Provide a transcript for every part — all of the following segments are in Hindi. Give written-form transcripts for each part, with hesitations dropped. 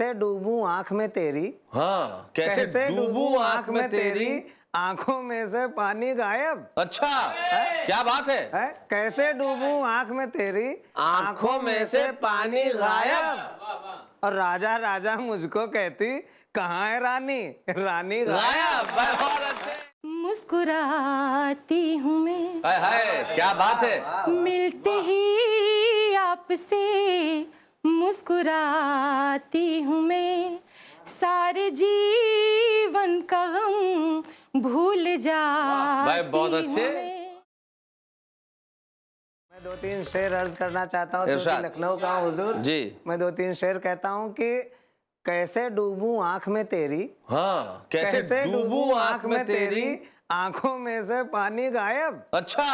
कैसे डूबूं आंख में तेरी। हाँ, कैसे डूबूं आंख में तेरी, आंखों में से पानी गायब। अच्छा, क्या बात है? कैसे डूबूं आंख में तेरी, आंखों में से पानी गायब। और राजा राजा मुझको कहती, कहाँ है रानी, रानी गायब। बहुत अच्छे। मुस्कुराती हूँ मैं, हाय हाय, क्या बात है? मिलते ही आपसे मुस्कुराती हूँ मैं, सारे जीवन का गम भूल जाती हूँ बहुत अच्छे। मैं 2-3 शेर अर्ज करना चाहता हूँ, इरशाद। क्योंकि लखनऊ का हूँ हुजूर जी। मैं 2-3 शेर कहता हूँ कि कैसे डूबूं आंख में तेरी। हाँ, कैसे डूबूं आंख में तेरी, आंखों में से पानी गायब। अच्छा,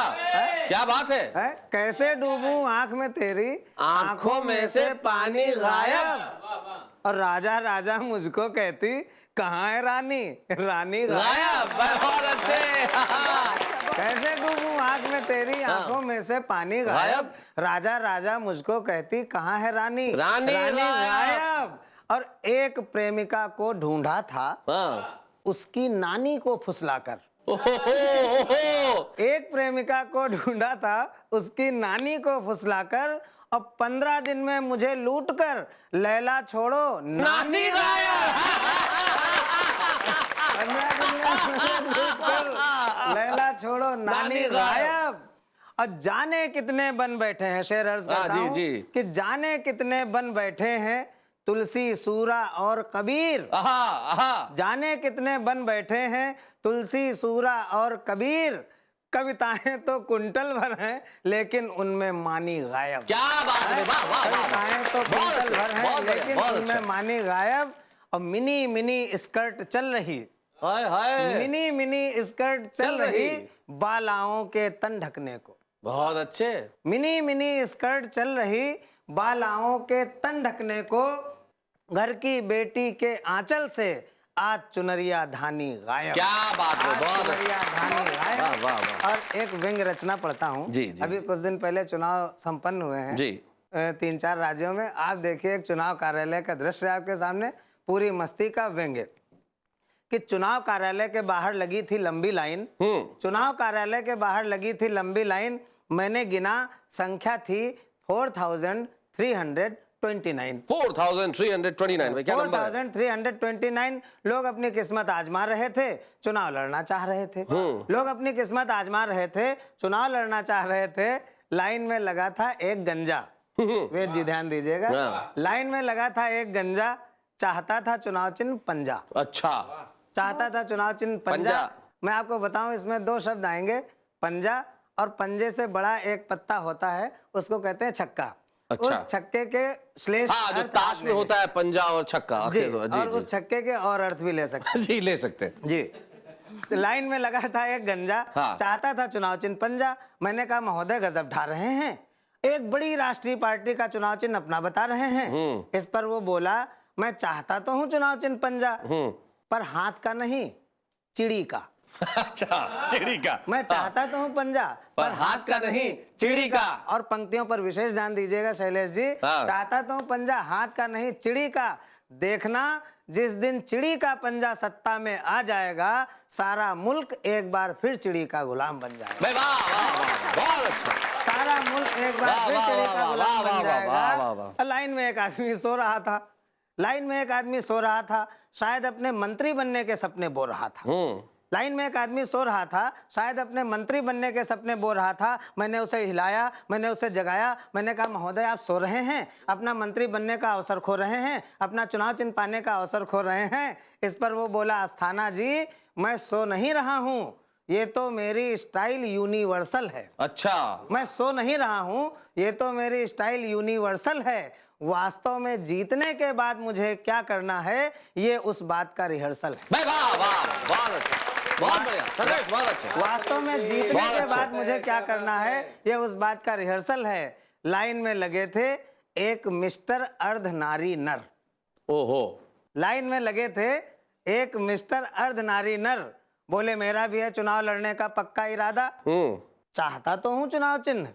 क्या बात है? कैसे डूबूं आंख में तेरी, आंखों में से पानी गायब। और राजा राजा मुझको कहती, कहाँ है रानी, रानी गायब। बहुत अच्छे। कैसे डूबूं आंख में तेरी, आंखों में से पानी गायब। राजा राजा मुझको कहती, कहाँ है रानी, रानी गायब। और एक प्रेमिका को ढूंढा था, उसकी नानी को फुसलाकर। एक प्रेमिका को ढूंढा था, उसकी नानी को फुसलाकर, और 15 दिन में मुझे लूट कर लैला छोड़ो नानी गायब। 15 दिन में मुझे लूट कर लैला छोड़ो नानी गायब। और जाने कितने बन बैठे हैं, शेर अर्ज करता हूं कि जाने कितने बन बैठे हैं तुलसी सूरा और कबीर। जाने कितने बन बैठे हैं तुलसी सूरा और कबीर, कविताएं तो कुंटल भर हैं लेकिन उनमें मानी गायब। क्या बात है, कविताएं तो कुंटल भर हैं लेकिन उनमें मानी गायब। और मिनी मिनी स्कर्ट चल रही, मिनी मिनी स्कर्ट चल रही बालाओं के तन ढकने को। बहुत अच्छे। मिनी मिनी स्कर्ट चल रही बालाओं के तन ढकने को, घर की बेटी के आंचल से आज चुनरिया धानी गायब। क्या बात है, बहुत चुनरिया धानी गायब। और एक व्यंग्य रचना पढ़ता हूँ। अभी कुछ दिन पहले चुनाव संपन्न हुए हैं 3-4 राज्यों में। आप देखिए, एक चुनाव कार्यालय का दृश्य आपके सामने, पूरी मस्ती का व्यंग्य कि चुनाव कार्यालय के बाहर लगी थी लंबी लाइन। चुनाव कार्यालय के बाहर लगी थी लंबी लाइन, मैंने गिना संख्या थी 4329। 4329 क्या नंबर है? 4329 लोग अपनी किस्मत आजमा रहे थे, चुनाव लड़ना चाह रहे थे। लोग अपनी किस्मत आजमा रहे थे, चुनाव लड़ना चाह रहे थे। लाइन में लगा था एक गंजा, वेद जी ध्यान दीजिएगा, लाइन में लगा था एक गंजा, चाहता था चुनाव चिन्ह पंजा। अच्छा, चाहता था चुनाव चिन्ह पंजा। मैं आपको बताऊं, इसमें 2 शब्द आएंगे, पंजा, और पंजे से बड़ा एक पत्ता होता है, उसको कहते हैं छक्का। अच्छा। उस छक्के के श्लेष जो ताश में होता है पंजा और छक्का, और उस छक्के के और अर्थ भी ले सकते जी, ले सकते हैं जी। लाइन में लगा था एक गंजा, चाहता था चुनाव चिन्ह पंजा। मैंने कहा, महोदय गजब ढा रहे हैं, एक बड़ी राष्ट्रीय पार्टी का चुनाव चिन्ह अपना बता रहे हैं। इस पर वो बोला, मैं चाहता तो हूँ चुनाव चिन्ह पंजा, पर हाथ का नहीं, चिड़ी का। अच्छा, चिड़ी का। मैं चाहता तो हूँ पंजा, पर हाथ का नहीं, चिड़ी का। और पंक्तियों पर विशेष ध्यान दीजिएगा शैलेश जी। चाहता तो हूँ पंजा, हाथ का नहीं, चिड़ी का। देखना जिस दिन चिड़ी का पंजा सत्ता में आ जाएगा, सारा मुल्क एक बार फिर चिड़ी का गुलाम बन जाएगा। बहुत अच्छा। सारा मुल्क एक बार फिर चिड़ी का गुलाम बन जाएगा। लाइन में एक आदमी सो रहा था, लाइन में एक आदमी सो रहा था, शायद अपने मंत्री बनने के सपने बो रहा था। लाइन में एक आदमी सो रहा था, शायद अपने मंत्री बनने के सपने बो रहा था। मैंने उसे हिलाया, मैंने उसे जगाया, मैंने कहा, महोदय आप सो रहे हैं, अपना मंत्री बनने का अवसर खो रहे हैं, अपना चुनाव चिन्ह पाने का अवसर खो रहे हैं। इस पर वो बोला, अस्थाना जी मैं सो नहीं रहा हूँ, ये तो मेरी स्टाइल यूनिवर्सल है। अच्छा, मैं सो नहीं रहा हूँ, ये तो मेरी स्टाइल यूनिवर्सल है। वास्तव में जीतने के बाद मुझे क्या करना है, ये उस बात का रिहर्सल है। बहुत बढ़िया, संदेश बहुत अच्छा। वास्तव में जीतने के बाद मुझे क्या करना है, ये उस बात का रिहर्सल है। लाइन में लगे थे एक मिस्टर अर्धनारी नर। ओहो। लाइन में लगे थे एक मिस्टर अर्धनारी नर, बोले मेरा भी है चुनाव लड़ने का पक्का इरादा। चाहता तो हूँ चुनाव चिन्ह,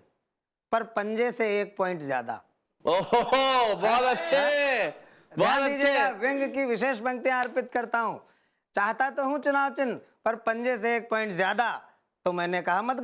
पर पंजे से 1 पॉइंट ज्यादा। ओहो, बहुत अच्छे। बहुत ध्यान अच्छे। दीजिएगा, व्यंग की विशेष पंक्तियां अर्पित करता हूं। चाहता तो हूं चुनाव चिन्ह, पर पंजे से 1 पॉइंट ज्यादा। तो मैंने कहा मत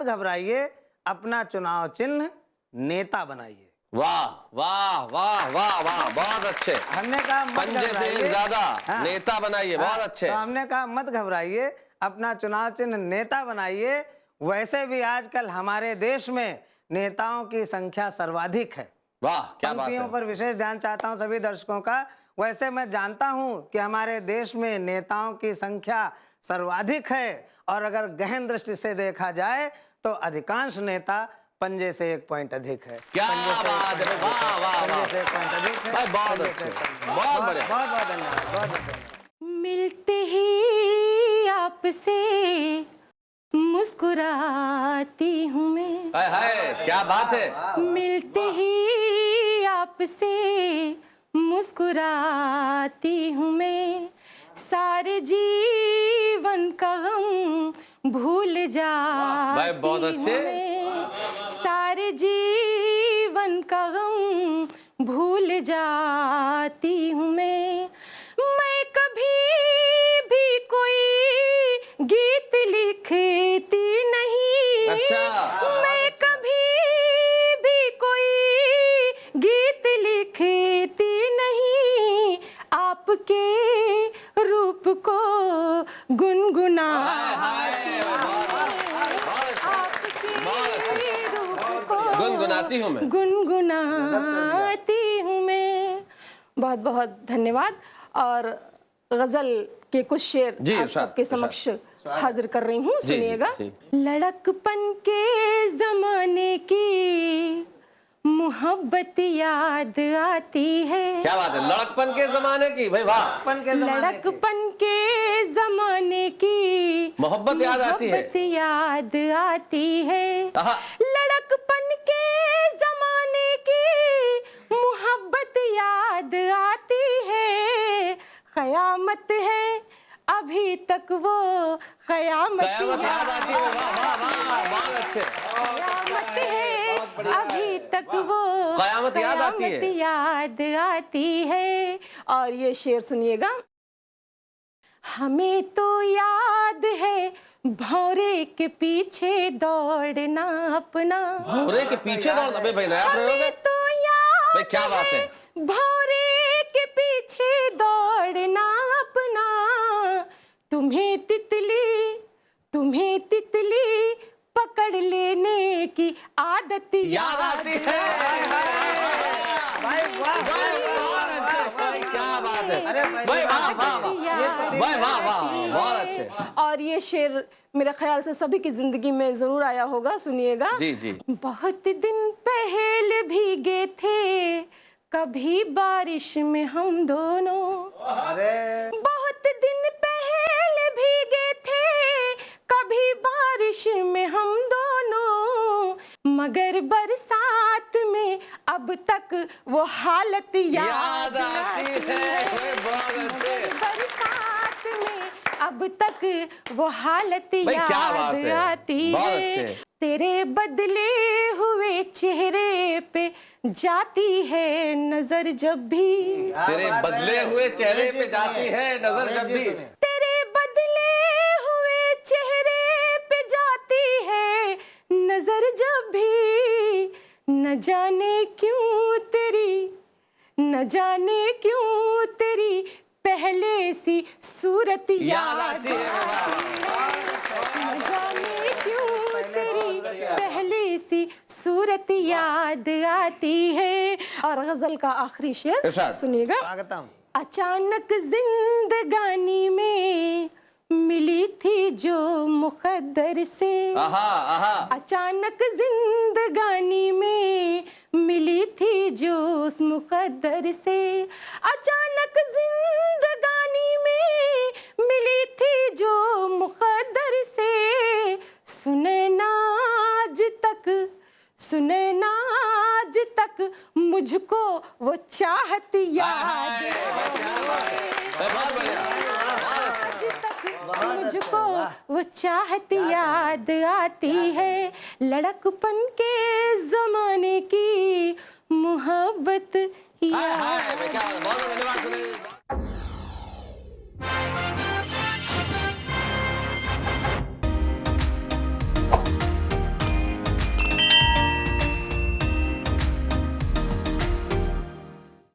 घबराइए, अपना चुनाव चिन्ह नेता बनाइए। वाह वाह वाह वाह वाह, बहुत अच्छे। हमने कहा मत पंजे से घबराइए। ज्यादा हाँ। नेता बनाइए, बहुत अच्छे। तो हमने कहा मत घबराइए, अपना चुनाव चिन्ह नेता बनाइए। वैसे भी आजकल हमारे देश में नेताओं की संख्या सर्वाधिक है। वाह, क्या बात पंक्तियों है। पर विशेष ध्यान चाहता हूं सभी दर्शकों का। वैसे मैं जानता हूं कि हमारे देश में नेताओं की संख्या सर्वाधिक है, और अगर गहन दृष्टि से देखा जाए तो अधिकांश नेता पंजे से 1 पॉइंट अधिक है। क्या बात है, वाह वाह वाह, पंजे से 1 पॉइंट अधिक है। भाई बहुत अच्छे, बहुत बढ़िया। बहुत बहुत धन्यवाद, बहुत बहुत धन्यवाद। मिलते ही आपसे मुस्कुराती हूँ मैं, हाय हाय, क्या बात है। मिलते ही आपसे मुस्कुराती हूँ मैं, सारे जीवन का गम भूल भाई, बहुत जाती हूँ अच्छे। मैं, सारे जीवन का गम भूल जाती हूँ मैं कभी भी कोई गीत लिखती नहीं। अच्छा। मैं कभी भी कोई गीत लिखती नहीं, आपके रूप को गुनगुनाती गुनगुनाती हूँ मैं। गुनगुनाती हूँ मैं। बहुत बहुत धन्यवाद। और गजल के कुछ शेर जी, आप इरशाद, सबके समक्ष हाजिर कर रही हूँ, जी, सुनिएगा। जी। लड़कपन के जमाने की मोहब्बत याद आती है। क्या बात है, लड़कपन के जमाने की, भाई वाह। लड़कपन के जमाने की मोहब्बत याद आती है। मोहब्बत याद आती है। आहा। लड़कपन के जमाने की मोहब्बत याद आती है। कयामत है अभी तक वो कयामत याद आती है। वाह वाह वाह, बहुत अच्छे। कयामत है अभी तक वो कयामत याद आती है। कयामत याद आती है। और ये शेर सुनिएगा। हमें तो याद है भौरे के पीछे दौड़ना अपना। भौरे के पीछे दौड़ना, भाई नया प्रयोग है। हमें तो याद भाई क्या बात है। भौरे के पीछे दौड़ना अपना। तुम्हें तितली पकड़ लेने की आदत याद आती है। भाई वाह, भाई क्या बात है। अरे भाई वाह वाह वाह, भाई वाह वाह, बहुत अच्छे। और ये शेर मेरे ख्याल से सभी की जिंदगी में जरूर आया होगा, सुनिएगा। जी जी। बहुत दिन पहले भीगे थे कभी बारिश में हम दोनों। अरे बहुत दिन पहले भीगे थे कभी बारिश में हम दोनों, मगर बरसात में अब तक वो हालत याद आती है। बहुत अच्छे। बरसात में अब तक वो हालत याद आती है। तेरे बदले हुए चेहरे पे जाती है नजर जब भी। तेरे बदले हुए चेहरे पे जाती है नजर जब भी। तेरे बदले हुए चेहरे पे जाती है नजर जब भी। न जाने क्यों तेरी पहले सी सूरत याद आती है। न जाने क्यों तेरी पहले सी सूरत याद आती है। और गजल का आखिरी शेर सुनिएगा। स्वागतम। अचानक जिंदगानी में मिली थी जो मुकद्दर से। अचानक जिंदगानी में मिली थी जो उस मुकद्दर से। अचानक जिंदगानी में मिली थी जो मुकद्दर से। सुने ना आज तक मुझको वो चाहत याद मुझको वो चाहत याद आती है। लड़कपन के जमाने की मोहब्बत हाय हाय, क्या